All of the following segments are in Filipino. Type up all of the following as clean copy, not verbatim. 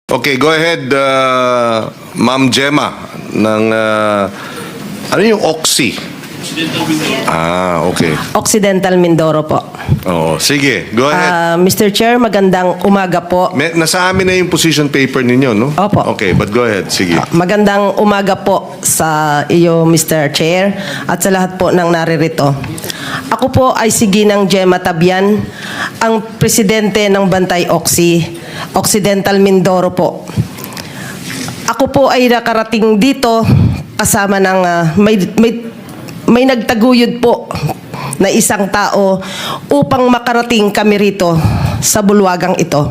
Okay, go ahead, Ma'am Gemma ng ano yung Oxy? Okay. Occidental Mindoro po. Oh, sige, go ahead. Mr. Chair, magandang umaga po. Nasa amin na yung position paper ninyo, no? Opo. Okay, but go ahead, sige. Magandang umaga po sa iyo, Mr. Chair, at sa lahat po ng naririto. Ako po ay si Ginang Gemma Tabian, ang presidente ng Bantay Oxy, Occidental Mindoro po. Ako po ay nakarating dito kasama ng may nagtaguyod po na isang tao upang makarating kami rito sa bulwagang ito.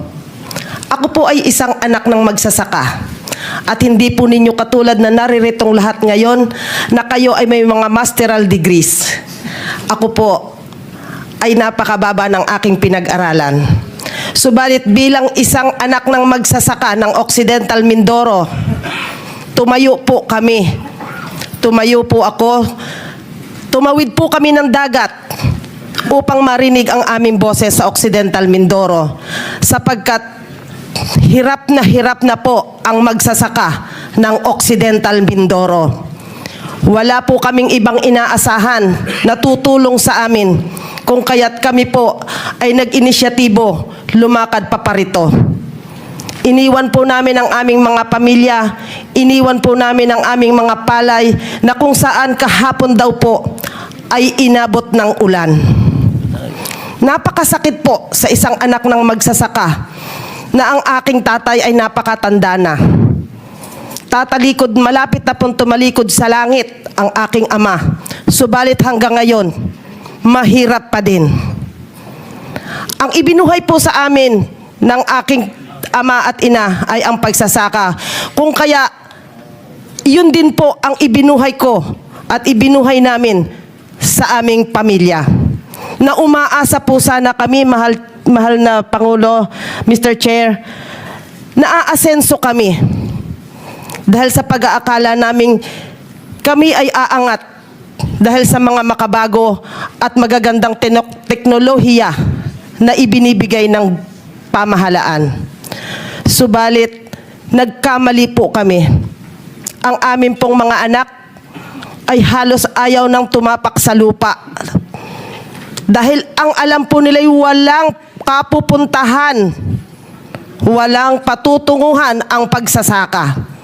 Ako po ay isang anak ng magsasaka at hindi po ninyo katulad na nariritong lahat ngayon na kayo ay may mga masteral degrees. Ako po ay napakababa ng aking pinag-aralan. Subalit bilang isang anak ng magsasaka ng Occidental Mindoro, tumayo po kami. Tumayo po ako. Tumawid po kami ng dagat upang marinig ang aming boses sa Occidental Mindoro sapagkat hirap na po ang magsasaka ng Occidental Mindoro. Wala po kaming ibang inaasahan na tutulong sa amin kung kaya't kami po ay nag-inisyatibo lumakad pa parito. Iniwan po namin ang aming mga pamilya, iniwan po namin ang aming mga palay na kung saan kahapon daw po ay inabot ng ulan. Napakasakit po sa isang anak ng magsasaka na ang aking tatay ay napakatanda na. Tatalikod, malapit na pong tumalikod sa langit ang aking ama. Subalit hanggang ngayon, mahirap pa din. Ang ibinuhay po sa amin ng aking ama at ina ay ang pagsasaka. Kung kaya, yun din po ang ibinuhay ko at ibinuhay namin sa aming pamilya. Na umaasa po sana kami, mahal na Pangulo, Mr. Chair, na aasenso kami. Dahil sa pag-aakala naming kami ay aangat dahil sa mga makabago at magagandang teknolohiya na ibinibigay ng pamahalaan. Subalit, nagkamali po kami. Ang amin pong mga anak ay halos ayaw nang tumapak sa lupa. Dahil ang alam po nila ay walang kapupuntahan, walang patutunguhan ang pagsasaka.